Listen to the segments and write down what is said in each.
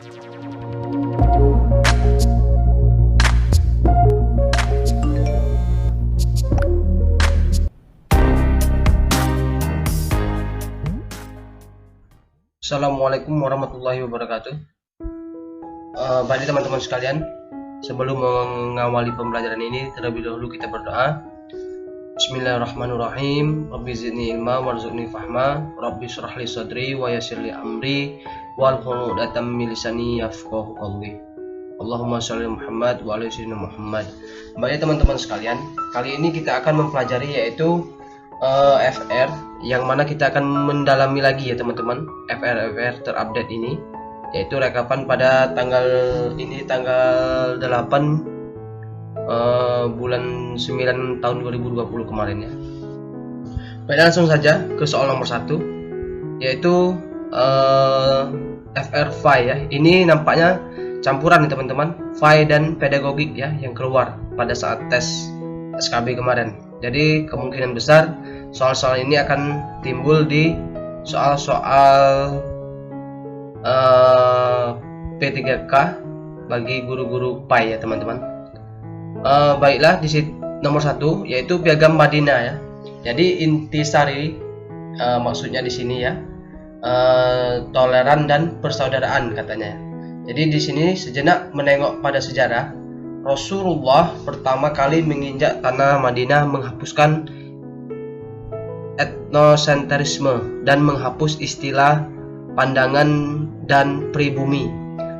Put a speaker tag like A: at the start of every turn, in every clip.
A: Assalamualaikum warahmatullahi wabarakatuh. Baik teman-teman sekalian, sebelum mengawali pembelajaran ini, terlebih dahulu kita berdoa. Bismillahirrahmanirrahim. Rabbi zidni ilma warzuqni fahma. Rabbi shrah li sadri wa yassir li amri wahlul 'uqdatam min lisani yafqahu qawli. Allahumma shalli Muhammad wa ala sayyidina Muhammad. Baik teman-teman sekalian, kali ini kita akan mempelajari yaitu FR, yang mana kita akan mendalami lagi ya teman-teman FR terupdate ini, yaitu rekapan pada tanggal 8 bulan 9 tahun 2020 kemarin ya. Baik, langsung saja ke soal nomor 1, yaitu FR FI ya. Ini nampaknya campuran nih teman-teman, FI dan pedagogik ya, yang keluar pada saat tes SKB kemarin. Jadi kemungkinan besar soal-soal ini akan timbul di soal-soal P3K bagi guru-guru PAI ya teman-teman. Baiklah, di nomor 1 yaitu Piagam Madinah ya. Jadi intisari maksudnya di sini ya, toleran dan persaudaraan katanya. Jadi di sini sejenak menengok pada sejarah. Rasulullah pertama kali menginjak tanah Madinah menghapuskan etnosentrisme dan menghapus istilah pandangan dan pribumi.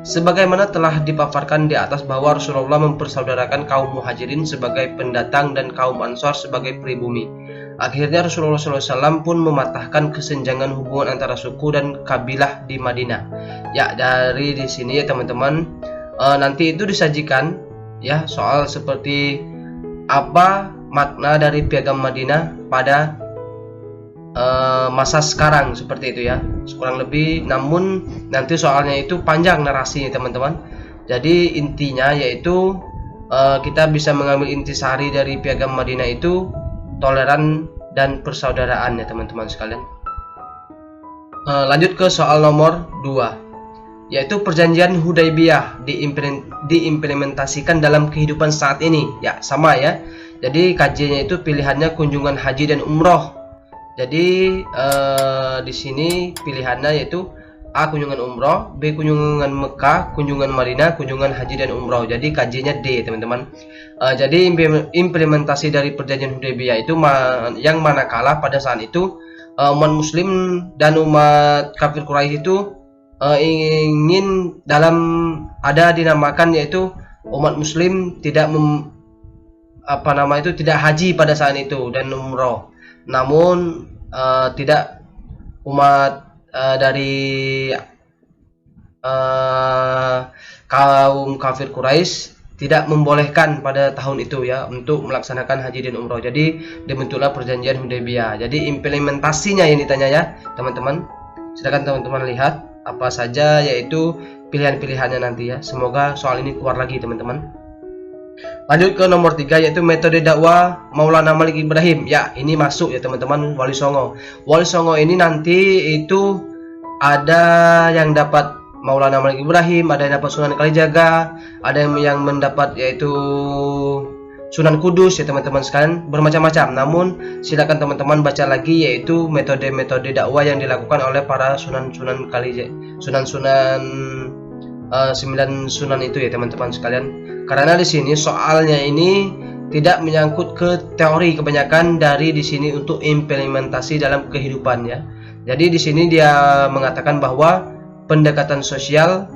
A: Sebagaimana telah dipaparkan di atas bahwa Rasulullah mempersaudarakan kaum muhajirin sebagai pendatang dan kaum ansor sebagai pribumi. Akhirnya Rasulullah SAW pun mematahkan kesenjangan hubungan antara suku dan kabilah di Madinah. Ya, dari di sini ya teman-teman, nanti itu disajikan ya soal seperti apa makna dari Piagam Madinah pada masa sekarang, seperti itu ya, kurang lebih. Namun nanti soalnya itu panjang narasinya teman-teman. Jadi intinya yaitu kita bisa mengambil intisari dari Piagam Madinah itu toleran dan persaudaraan ya teman-teman sekalian. Lanjut ke soal nomor 2, yaitu perjanjian Hudaybiyah diimplementasikan dalam kehidupan saat ini ya, sama ya. Jadi kajiannya itu pilihannya kunjungan haji dan umroh. Jadi di sini pilihannya yaitu A kunjungan umroh, B kunjungan Mekah, kunjungan Madinah, kunjungan haji dan umroh. Jadi kajiannya D teman-teman. Jadi implementasi dari perjanjian Hudaybiyah itu yang manakala pada saat itu umat muslim dan umat kafir Quraisy itu ingin dinamakan yaitu umat muslim tidak tidak haji pada saat itu dan umroh. Namun tidak umat dari kaum kafir Quraisy tidak membolehkan pada tahun itu ya untuk melaksanakan haji dan umroh. Jadi dibentuklah perjanjian Hudaybiyah. Jadi implementasinya yang ditanya ya teman-teman. Silakan teman-teman lihat apa saja yaitu pilihan-pilihannya nanti ya. Semoga soal ini keluar lagi teman-teman. Lanjut ke nomor 3, yaitu metode dakwah Maulana Malik Ibrahim. Ya, ini masuk ya teman-teman, Wali Songo. Wali Songo ini nanti itu ada yang dapat Maulana Malik Ibrahim, ada yang dapat Sunan Kalijaga, ada yang mendapat yaitu Sunan Kudus ya teman-teman sekalian, bermacam-macam. Namun silakan teman-teman baca lagi yaitu metode-metode dakwah yang dilakukan oleh para Sunan-Sunan Kalijaga, Sunan-Sunan 9 Sunan itu ya teman-teman sekalian. Karena di sini soalnya ini tidak menyangkut ke teori, kebanyakan dari di sini untuk implementasi dalam kehidupan ya. Jadi di sini dia mengatakan bahwa pendekatan sosial,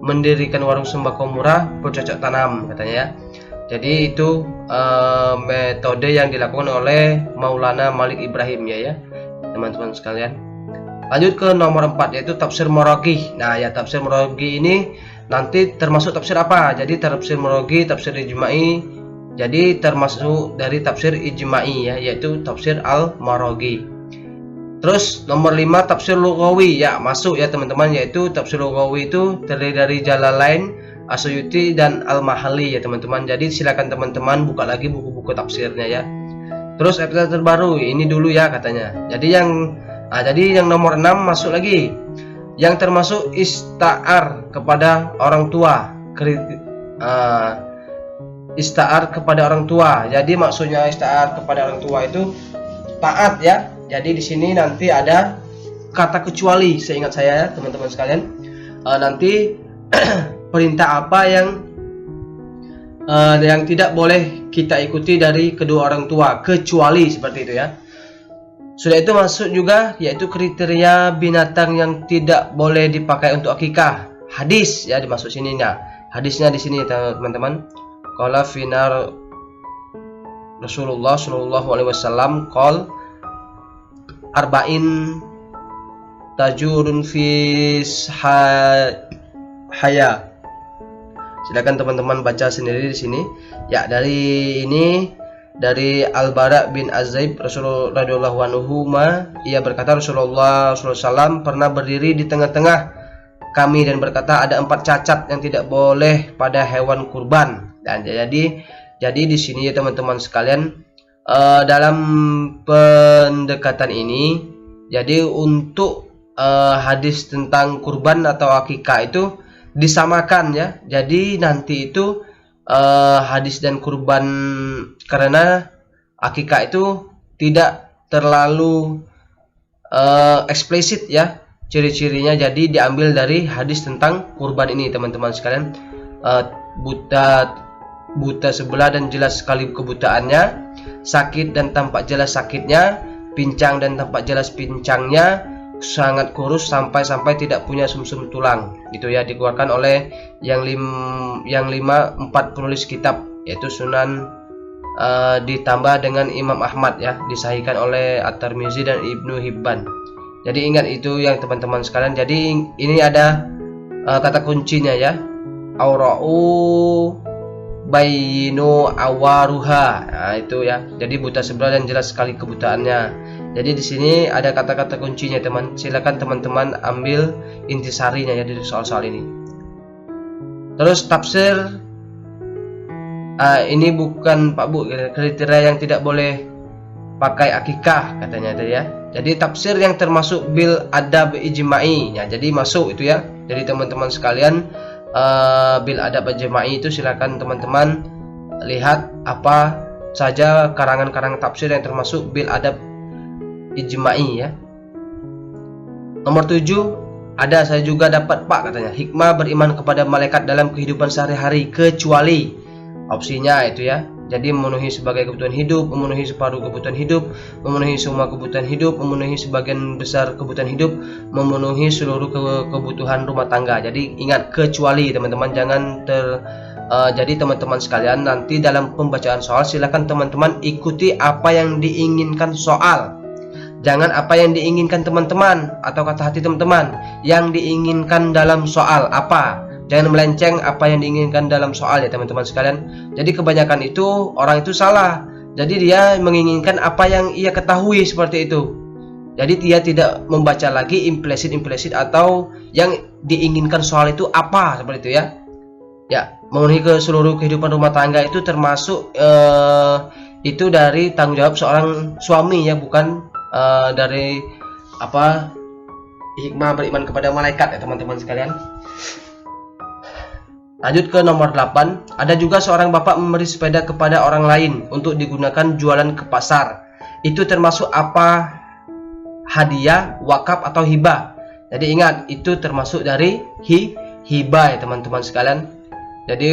A: mendirikan warung sembako murah, bercocok tanam katanya ya. Jadi itu metode yang dilakukan oleh Maulana Malik Ibrahim ya teman-teman sekalian. Lanjut ke nomor 4, yaitu tafsir Maraghi. Nah ya, tafsir Maraghi ini nanti termasuk tafsir apa? Jadi tafsir Maraghi, tafsir ijma'i. Jadi termasuk dari tafsir ijma'i ya, yaitu tafsir Al-Maraghi. Terus nomor 5, tafsir Lughawi ya, masuk ya teman-teman, yaitu tafsir Lughawi itu terdiri dari Jalalain, As-Suyuti dan Al-Mahalli ya teman-teman. Jadi silakan teman-teman buka lagi buku-buku tafsirnya ya. Terus episode terbaru ini dulu ya katanya. Jadi yang nomor 6 masuk lagi yang termasuk ista'ar kepada orang tua. Ista'ar kepada orang tua. Jadi maksudnya ista'ar kepada orang tua itu taat ya. Jadi di sini nanti ada kata kecuali, seingat saya ya teman-teman sekalian. Nanti perintah apa yang tidak boleh kita ikuti dari kedua orang tua, kecuali seperti itu ya. Sudah itu masuk juga yaitu kriteria binatang yang tidak boleh dipakai untuk akikah. Hadis ya dimasuk sininya. Hadisnya di sini teman-teman. Qala finar Rasulullah sallallahu alaihi wasallam qol arba'in tajurun fis haya. Silakan teman-teman baca sendiri di sini. Ya, dari Al-Bara bin Azaib Rasulullah radhiyallahu anhu ia berkata Rasulullah SAW pernah berdiri di tengah-tengah kami dan berkata ada 4 cacat yang tidak boleh pada hewan kurban. Dan jadi di sini ya teman-teman sekalian, dalam pendekatan ini jadi untuk hadis tentang kurban atau akikah itu disamakan ya. Jadi nanti itu hadis dan kurban, karena akikah itu tidak terlalu eksplisit ya ciri-cirinya, jadi diambil dari hadis tentang kurban ini teman-teman sekalian. Buta sebelah dan jelas sekali kebutaannya, sakit dan tampak jelas sakitnya, pincang dan tampak jelas pincangnya, sangat kurus sampai tidak punya sumsum tulang. Itu ya, dikeluarkan oleh yang 4 penulis kitab, yaitu Sunan, ditambah dengan Imam Ahmad ya, disahihkan oleh At-Tirmizi dan Ibnu Hibban. Jadi ingat itu yang teman-teman sekalian. Jadi ini ada kata kuncinya ya, aura'u bayinu awaruha. Nah, itu ya. Jadi buta sebelah dan jelas sekali kebutaannya. Jadi di sini ada kata-kata kuncinya teman. Silakan teman-teman ambil intisarinya ya dari soal-soal ini. Terus tafsir, ini bukan Pak Bu kriteria yang tidak boleh pakai akikah katanya tadi ya. Jadi tafsir yang termasuk bil adab ijma'i ya. Jadi masuk itu ya. Jadi teman-teman sekalian, bil adab ijma'i itu silakan teman-teman lihat apa saja karangan-karangan tafsir yang termasuk bil adab ijma'i ya. Nomor 7, ada saya juga dapat Pak katanya, hikmah beriman kepada malaikat dalam kehidupan sehari-hari kecuali, opsinya itu ya. Jadi memenuhi sebagai kebutuhan hidup, memenuhi separuh kebutuhan hidup, memenuhi semua kebutuhan hidup, memenuhi sebagian besar kebutuhan hidup, memenuhi seluruh kebutuhan rumah tangga. Jadi ingat kecuali teman-teman, jangan jadi teman-teman sekalian nanti dalam pembacaan soal silakan teman-teman ikuti apa yang diinginkan soal. Jangan apa yang diinginkan teman-teman atau kata hati teman-teman. Yang diinginkan dalam soal apa? Jangan melenceng apa yang diinginkan dalam soal ya teman-teman sekalian. Jadi kebanyakan itu orang itu salah. Jadi dia menginginkan apa yang ia ketahui seperti itu. Jadi dia tidak membaca lagi implisit atau yang diinginkan soal itu apa seperti itu ya. Ya, memenuhi ke seluruh kehidupan rumah tangga itu termasuk itu dari tanggung jawab seorang suami ya, bukan dari apa hikmah beriman kepada malaikat ya teman-teman sekalian. Lanjut ke nomor 8, ada juga seorang bapak memberi sepeda kepada orang lain untuk digunakan jualan ke pasar. Itu termasuk apa? Hadiah, wakaf atau hibah. Jadi ingat itu termasuk dari hibah ya teman-teman sekalian. Jadi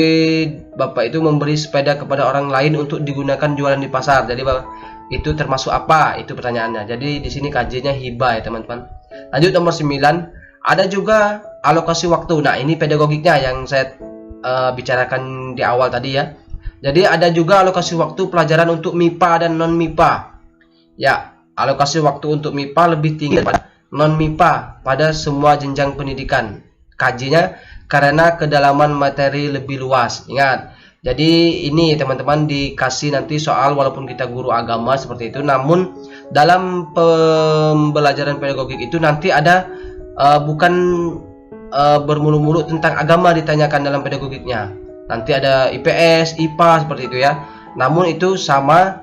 A: bapak itu memberi sepeda kepada orang lain untuk digunakan jualan di pasar. Jadi itu termasuk apa? Itu pertanyaannya. Jadi di sini kajiannya hibah ya teman-teman. Lanjut nomor 9, ada juga alokasi waktu. Nah, ini pedagogiknya yang saya bicarakan di awal tadi ya. Jadi ada juga alokasi waktu pelajaran untuk MIPA dan non MIPA. Ya, alokasi waktu untuk MIPA lebih tinggi daripada non MIPA pada semua jenjang pendidikan. Kajinya karena kedalaman materi lebih luas. Ingat. Jadi ini teman-teman dikasih nanti soal walaupun kita guru agama seperti itu, namun dalam pembelajaran pedagogik itu nanti ada bukan bermulu-mulu tentang agama ditanyakan dalam pedagogiknya. Nanti ada IPS, IPA seperti itu ya. Namun itu sama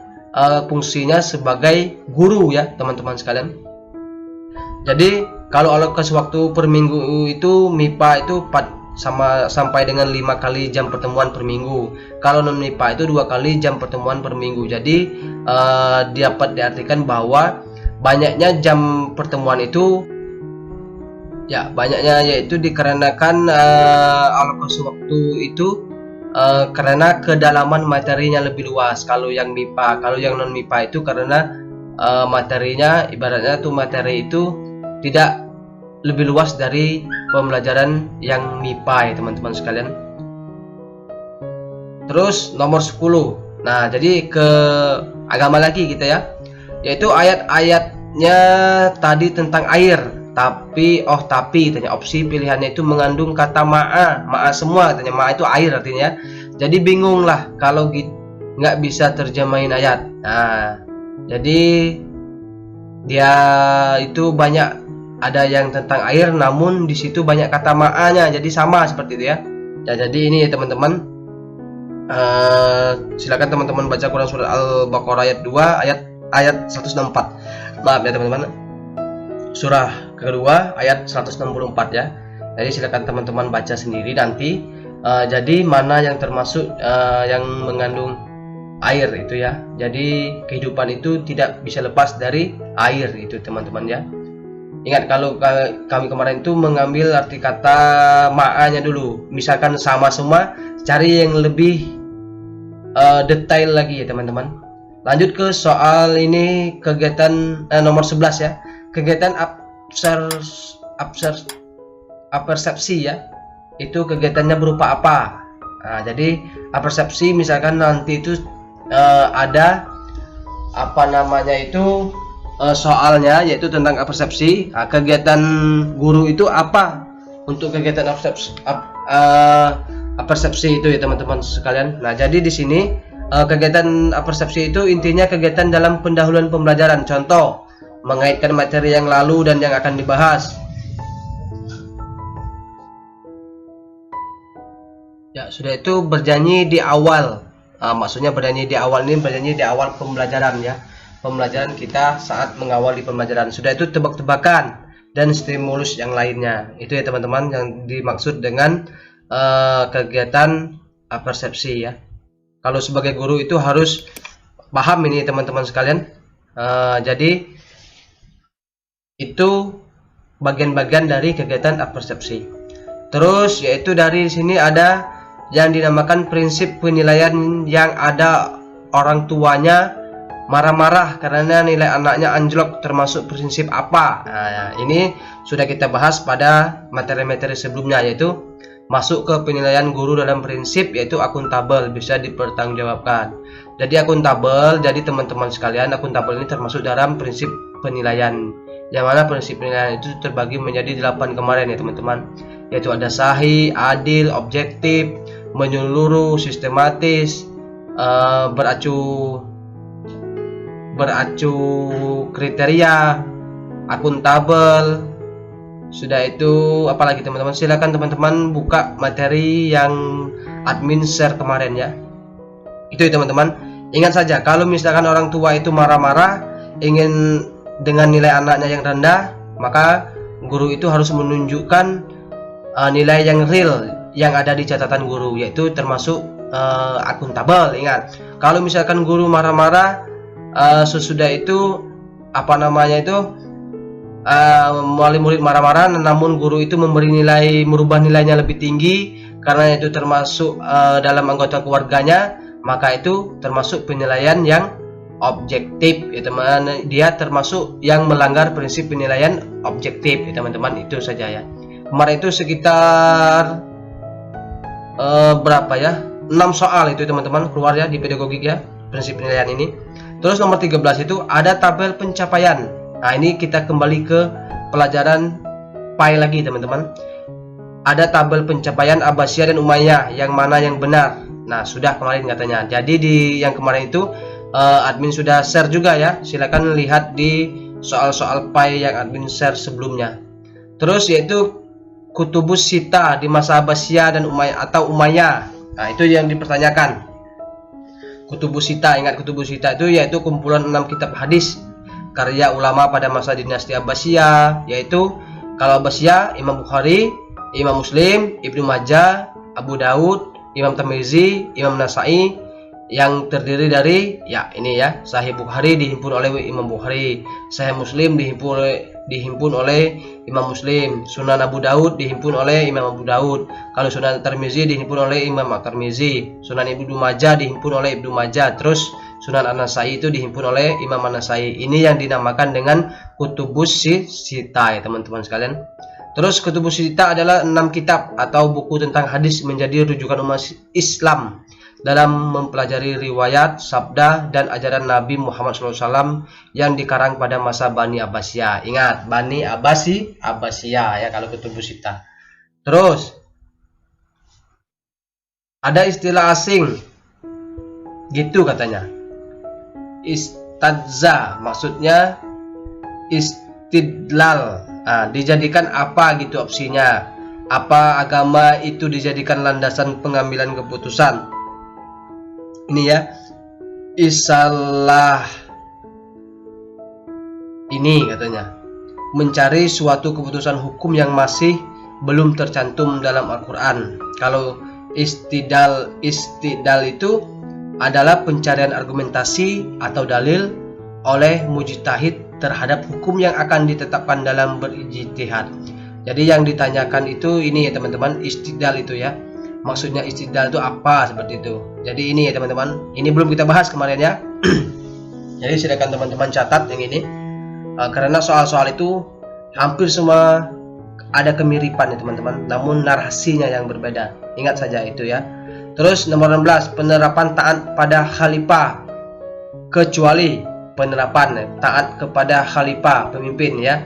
A: fungsinya sebagai guru ya teman-teman sekalian. Jadi Kalau alokasi waktu per minggu itu MIPA itu sampai dengan 5 kali jam pertemuan per minggu. Kalau non MIPA itu 2 kali jam pertemuan per minggu. Jadi dapat diartikan bahwa banyaknya jam pertemuan itu banyaknya yaitu dikarenakan alokasi waktu itu karena kedalaman materinya lebih luas. Kalau yang MIPA, kalau yang non MIPA itu karena materinya ibaratnya tuh materi itu tidak lebih luas dari pembelajaran yang MIPA ya teman-teman sekalian. Terus nomor 10. Nah, jadi ke agama lagi kita ya. Yaitu ayat-ayatnya tadi tentang air, tapi tanya opsi pilihannya itu mengandung kata ma'a semua, tanya ma'a itu air artinya. Jadi bingung lah kalau nggak bisa terjemahin ayat. Nah, jadi dia itu banyak ada yang tentang air, namun di situ banyak kata ma'anya, jadi sama seperti itu ya. Jadi ini ya teman-teman, silakan teman-teman baca Quran surat Al-Baqarah ayat 2 ayat 164. Maaf ya teman-teman, surah kedua ayat 164 ya. Jadi silakan teman-teman baca sendiri nanti. Jadi mana yang termasuk yang mengandung air itu ya. Jadi kehidupan itu tidak bisa lepas dari air itu teman-teman ya. Ingat, kalau kami kemarin itu mengambil arti kata ma'anya dulu. Misalkan sama semua, cari yang lebih detail lagi ya teman-teman. Lanjut ke soal ini, kegiatan nomor 11 ya. Kegiatan apersepsi ya. Itu kegiatannya berupa apa? Nah, jadi apersepsi misalkan nanti itu ada soalnya yaitu tentang apersepsi. Nah, kegiatan guru itu apa untuk kegiatan apersepsi itu ya teman-teman sekalian. Nah, jadi di sini kegiatan apersepsi itu intinya kegiatan dalam pendahuluan pembelajaran. Contoh, mengaitkan materi yang lalu dan yang akan dibahas. Ya, sudah itu bernyanyi di awal. Maksudnya bernyanyi di awal ini bernyanyi di awal pembelajaran ya. Pembelajaran kita saat mengawali pembelajaran. Sudah itu tebak-tebakan dan stimulus yang lainnya. Itu ya teman-teman yang dimaksud dengan kegiatan persepsi ya. Kalau sebagai guru itu harus paham ini teman-teman sekalian. Jadi itu bagian-bagian dari kegiatan persepsi. Terus yaitu dari sini ada yang dinamakan prinsip penilaian, yang ada orang tuanya marah-marah karena nilai anaknya anjlok, termasuk prinsip apa? Nah, ini sudah kita bahas pada materi-materi sebelumnya, yaitu masuk ke penilaian guru dalam prinsip yaitu akuntabel, bisa dipertanggungjawabkan. Jadi akuntabel, jadi teman-teman sekalian, akuntabel ini termasuk dalam prinsip penilaian, yang mana prinsip penilaian itu terbagi menjadi 8 kemarin ya teman-teman, yaitu ada sahih, adil, objektif, menyeluruh, sistematis, beracu kriteria, akuntabel. Sudah itu apalagi teman-teman, silakan teman-teman buka materi yang admin share kemarin ya. Itu ya teman-teman. Ingat saja, kalau misalkan orang tua itu marah-marah ingin dengan nilai anaknya yang rendah, maka guru itu harus menunjukkan nilai yang real yang ada di catatan guru, yaitu termasuk akuntabel. Ingat, kalau misalkan guru marah-marah sesudah itu wali murid marah-marah, namun guru itu merubah nilainya lebih tinggi karena itu termasuk dalam anggota keluarganya, maka itu termasuk penilaian yang objektif ya teman. Dia termasuk yang melanggar prinsip penilaian objektif ya teman-teman. Itu saja ya. Kemarin itu sekitar berapa ya, 6 soal itu teman-teman keluar ya di pedagogik ya, prinsip penilaian ini. Terus nomor 13 itu ada tabel pencapaian. Nah, ini kita kembali ke pelajaran PAI lagi teman-teman. Ada tabel pencapaian Abbasiyah dan Umayyah, yang mana yang benar. Nah, sudah kemarin katanya. Jadi di yang kemarin itu admin sudah share juga ya. Silakan lihat di soal-soal PAI yang admin share sebelumnya. Terus yaitu Kutubus Sita di masa Abbasiyah dan Umayyah. Nah, itu yang dipertanyakan. Kutubus Sita, ingat Kutubus Sita itu yaitu kumpulan 6 kitab hadis karya ulama pada masa dinasti Abbasiyah, yaitu Kalau Abbasiyah Imam Bukhari, Imam Muslim, Ibnu Majah, Abu Daud, Imam Tirmizi, Imam Nasai, yang terdiri dari ya ini ya, Sahih Bukhari dihimpun oleh Imam Bukhari, Sahih Muslim dihimpun oleh Imam Muslim, Sunan Abu Daud dihimpun oleh Imam Abu Daud, kalau Sunan Tirmizi dihimpun oleh Imam Tirmizi, Sunan Ibnu Majah dihimpun oleh Ibnu Majah, terus Sunan An-Nasai itu dihimpun oleh Imam An-Nasai. Ini yang dinamakan dengan Kutubus Sittah ya teman-teman sekalian. Terus Kutubus Sittah adalah 6 kitab atau buku tentang hadis menjadi rujukan umat Islam dalam mempelajari riwayat, sabda, dan ajaran Nabi Muhammad SAW yang dikarang pada masa Bani Abbasiyah. Ingat, Bani Abbasiyah ya kalau Kutubus Sittah. Terus ada istilah asing gitu katanya, istadza, maksudnya istidlal. Nah, dijadikan apa gitu opsinya, apa agama itu dijadikan landasan pengambilan keputusan. Ini ya, isalah ini katanya, mencari suatu keputusan hukum yang masih belum tercantum dalam Al-Quran. Kalau istidlal itu adalah pencarian argumentasi atau dalil oleh mujtahid terhadap hukum yang akan ditetapkan dalam berijtihad. Jadi yang ditanyakan itu ini ya teman-teman, istidlal itu ya. Maksudnya istidlal itu apa, seperti itu. Jadi ini ya teman-teman, ini belum kita bahas kemarin ya. Jadi silakan teman-teman catat yang ini. Karena soal-soal itu hampir semua ada kemiripan ya teman-teman, namun narasinya yang berbeda. Ingat saja itu ya. Terus nomor 16, penerapan taat pada khalifah kecuali penerapan taat kepada khalifah pemimpin ya.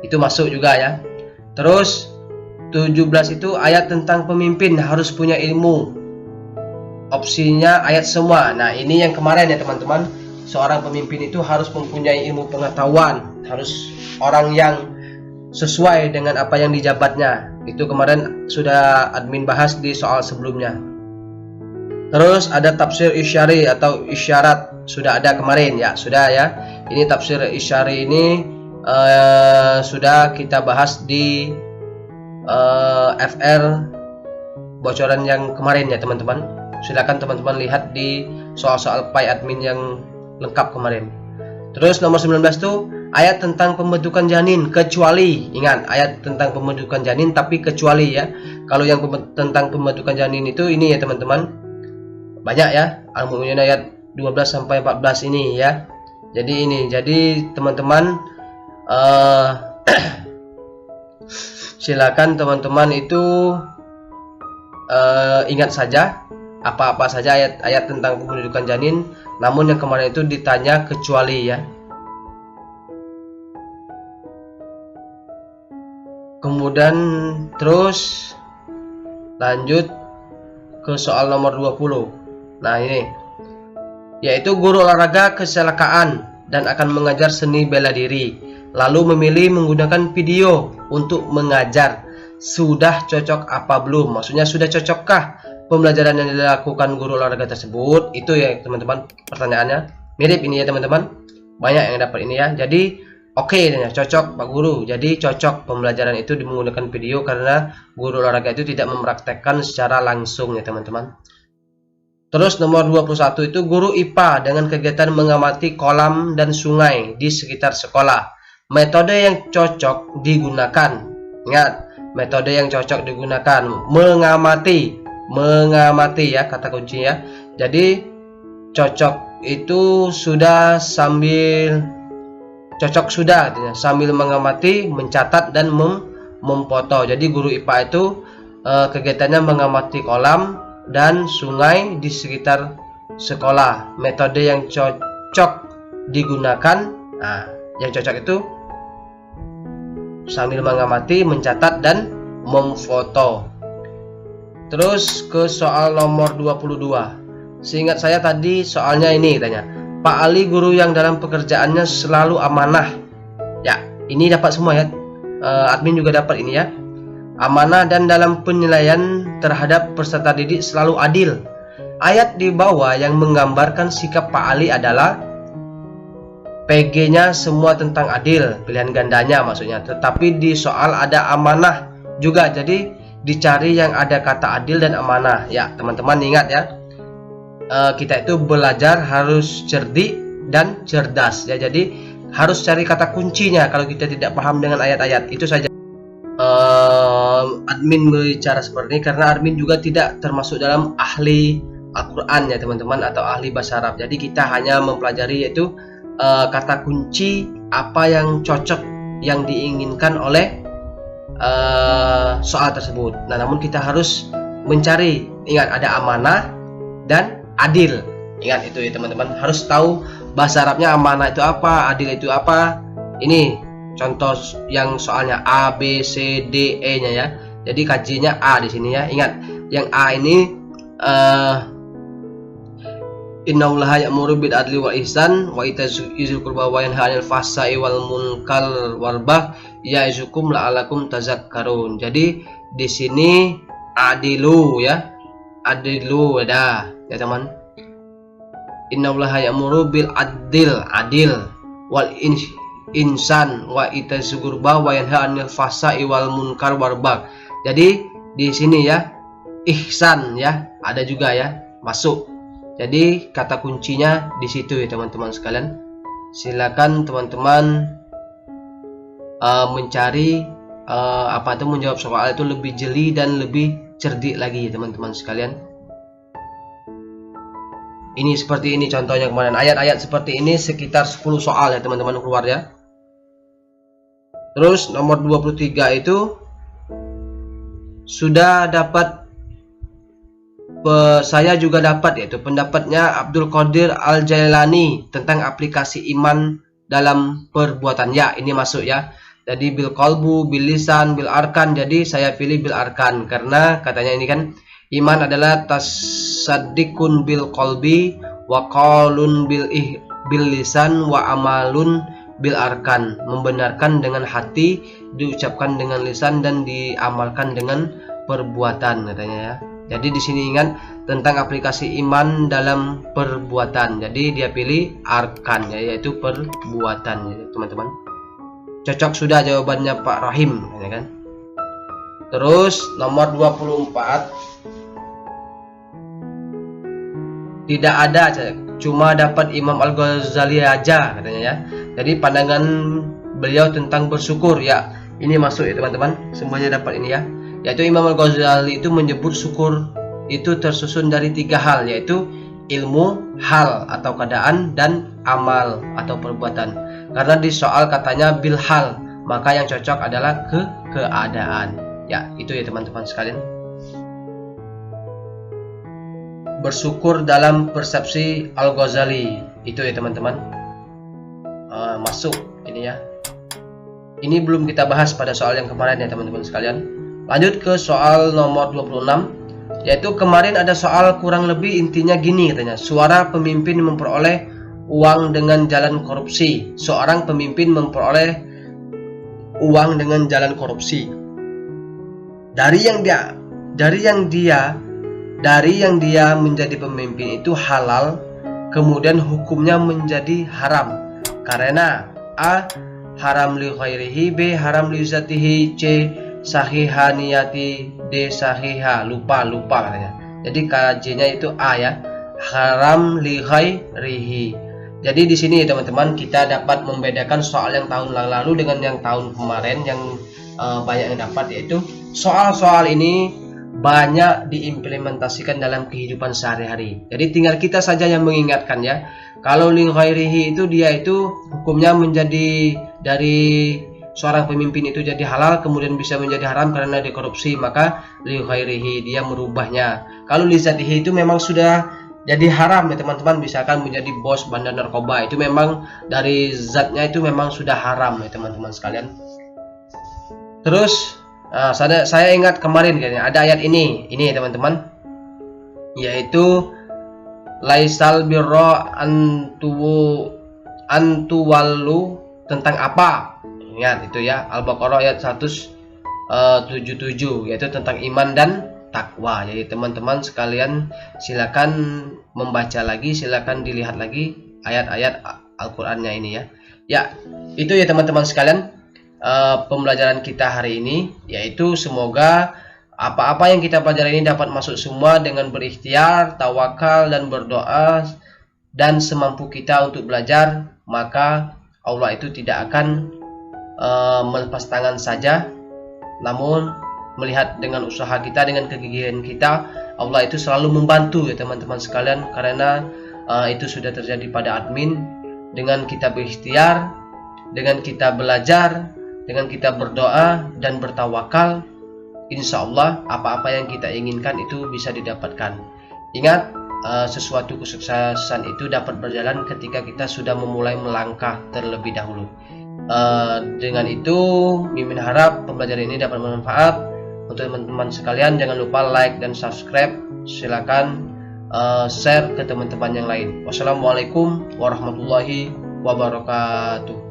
A: Itu masuk juga ya. Terus 17 itu ayat tentang pemimpin harus punya ilmu. Opsinya ayat semua. Nah, ini yang kemarin ya teman-teman. Seorang pemimpin itu harus mempunyai ilmu pengetahuan, harus orang yang sesuai dengan apa yang dijabatnya. Itu kemarin sudah admin bahas di soal sebelumnya. Terus ada tafsir isyari atau isyarat, sudah ada kemarin ya, sudah ya. Ini tafsir isyari ini sudah kita bahas di FR bocoran yang kemarin ya teman-teman. Silakan teman-teman lihat di soal-soal Pai admin yang lengkap kemarin. Terus nomor 19 tuh ayat tentang pembentukan janin kecuali, ingat ayat tentang pembentukan janin tapi kecuali ya. Kalau yang tentang pembentukan janin itu ini ya teman-teman, banyak ya, Al-Mu'minun ayat 12 sampai 14 ini ya. Jadi ini, jadi teman-teman silakan teman-teman itu ingat saja apa-apa saja ayat-ayat tentang pembentukan janin, namun yang kemarin itu ditanya kecuali ya. Kemudian terus lanjut ke soal nomor 20. Nah ini, yaitu guru olahraga kecelakaan dan akan mengajar seni bela diri, lalu memilih menggunakan video untuk mengajar. Sudah cocok apa belum? Maksudnya sudah cocokkah pembelajaran yang dilakukan guru olahraga tersebut? Itu ya teman-teman pertanyaannya. Mirip ini ya teman-teman, banyak yang dapat ini ya. Jadi oke, cocok Pak Guru. Jadi cocok pembelajaran itu menggunakan video karena guru olahraga itu tidak mempraktekkan secara langsung ya teman-teman. Terus nomor 21 itu guru IPA dengan kegiatan mengamati kolam dan sungai di sekitar sekolah. Metode yang cocok digunakan. Ingat, metode yang cocok digunakan mengamati ya kata kuncinya. Jadi cocok itu sudah sambil sambil mengamati, mencatat dan memfoto. Jadi guru IPA itu kegiatannya mengamati kolam dan sungai di sekitar sekolah. Metode yang cocok digunakan, nah yang cocok itu sambil mengamati, mencatat dan memfoto. Terus ke soal nomor 22. Seingat saya tadi soalnya ini tanya, Pak Ali guru yang dalam pekerjaannya selalu amanah. Ya, ini dapat semua ya. Admin juga dapat ini ya. Amanah dan dalam penilaian terhadap peserta didik selalu adil. Ayat di bawah yang menggambarkan sikap Pak Ali adalah PG-nya semua tentang adil, pilihan gandanya maksudnya. Tetapi di soal ada amanah juga, jadi dicari yang ada kata adil dan amanah. Ya teman-teman ingat ya, kita itu belajar harus cerdik dan cerdas ya. Jadi harus cari kata kuncinya kalau kita tidak paham dengan ayat-ayat. Itu saja. Admin berbicara seperti ini karena admin juga tidak termasuk dalam ahli Al-Quran ya teman-teman, atau ahli bahasa Arab. Jadi kita hanya mempelajari yaitu kata kunci apa yang cocok yang diinginkan oleh soal tersebut. Nah, namun kita harus mencari, ingat ada amanah dan adil. Ingat itu ya teman-teman, harus tahu bahasa Arabnya amanah itu apa, adil itu apa. Ini contoh yang soalnya A, B, C, D, E nya ya. Jadi kajinya A di sini ya. Ingat yang A ini Innallaha ya'muru bil adli wal ihsan wa ita'i dzil qurba wa yanha 'anil fahsya'i wal munkar wal baghi ya'izukum la'allakum tazakkarun. Jadi di sini adilu ya. Adilu ada ya teman. Innallaha ya'muru bil adil wal insan wa ita'i dzil qurba wa yanha 'anil fahsya'i wal munkar wal baghi. Jadi di sini ya ihsan ya ada juga ya masuk. Jadi kata kuncinya di situ ya teman-teman sekalian. Silakan teman-teman mencari apa itu menjawab soal itu lebih jeli dan lebih cerdik lagi ya teman-teman sekalian. Ini seperti ini contohnya kemarin, ayat-ayat seperti ini sekitar 10 soal ya teman-teman keluar ya. Terus nomor 23 itu sudah dapat, saya juga dapat, yaitu pendapatnya Abdul Qadir Al-Jailani tentang aplikasi iman dalam perbuatan. Ya, ini masuk ya. Jadi bil qalbu, bil lisan, bil arkan. Jadi saya pilih bil arkan karena katanya ini kan iman adalah tasaddiqun bil qalbi wa qaulun bil lisan wa amalun bil arkan. Membenarkan dengan hati, diucapkan dengan lisan dan diamalkan dengan perbuatan katanya ya. Jadi di sini ingat tentang aplikasi iman dalam perbuatan. Jadi dia pilih arkan ya, yaitu perbuatan ya, teman-teman. Cocok sudah jawabannya Pak Rahim ya kan. Terus nomor 24 tidak ada, cuma dapat Imam Al-Ghazali aja katanya ya. Jadi pandangan beliau tentang bersyukur ya. Ini masuk ya teman-teman. Semuanya dapat ini ya. Yaitu Imam Al-Ghazali itu menyebut syukur itu tersusun dari 3 hal, yaitu ilmu, hal atau keadaan, dan amal atau perbuatan. Karena di soal katanya bil hal, maka yang cocok adalah keadaan. Ya, itu ya teman-teman sekalian. Bersyukur dalam persepsi Al-Ghazali, itu ya teman-teman. Masuk ini ya. Ini belum kita bahas pada soal yang kemarin ya teman-teman sekalian. Lanjut ke soal nomor 26, yaitu kemarin ada soal kurang lebih intinya gini katanya. Suara pemimpin memperoleh uang dengan jalan korupsi. Seorang pemimpin memperoleh uang dengan jalan korupsi. Dari yang dia menjadi pemimpin itu halal, kemudian hukumnya menjadi haram. Karena A. haram li ghairihi, B. haram li zatihi, C. sahiha niyati, D. sahiha lupa katanya. Jadi KJ-nya itu A ya, haram li ghairihi. Jadi di sini teman-teman kita dapat membedakan soal yang tahun lalu dengan yang tahun kemarin yang banyak yang dapat, yaitu soal-soal ini banyak diimplementasikan dalam kehidupan sehari-hari. Jadi tinggal kita saja yang mengingatkan ya. Kalau li ghairihi itu dia itu hukumnya menjadi dari seorang pemimpin itu jadi halal kemudian bisa menjadi haram karena dikorupsi, maka li ghairihi dia merubahnya. Kalau li zatihi itu memang sudah jadi haram ya teman-teman, misalkan menjadi bos bandar narkoba itu memang dari zatnya itu memang sudah haram ya teman-teman sekalian. Terus saya ingat kemarin kayaknya ada ayat ini ya teman-teman, yaitu laisal birra antuwallu, tentang apa? Ingat itu ya, Al-Baqarah ayat 177, yaitu tentang iman dan takwa. Jadi teman-teman sekalian silakan membaca lagi, silakan dilihat lagi ayat-ayat Al-Qur'annya ini ya. Ya, itu ya teman-teman sekalian pembelajaran kita hari ini, yaitu semoga apa-apa yang kita pelajari ini dapat masuk semua dengan berikhtiar, tawakal dan berdoa dan semampu kita untuk belajar, maka Allah itu tidak akan melepas tangan saja, namun melihat dengan usaha kita, dengan kegigihan kita, Allah itu selalu membantu ya teman-teman sekalian, karena itu sudah terjadi pada admin. Dengan kita berikhtiar, dengan kita belajar, dengan kita berdoa dan bertawakal, insya Allah apa-apa yang kita inginkan itu bisa didapatkan. Ingat, sesuatu kesuksesan itu dapat berjalan ketika kita sudah memulai melangkah terlebih dahulu. Dengan itu, Mimin harap pembelajaran ini dapat bermanfaat untuk teman-teman sekalian. Jangan lupa like dan subscribe. Silakan share ke teman-teman yang lain. Wassalamualaikum warahmatullahi wabarakatuh.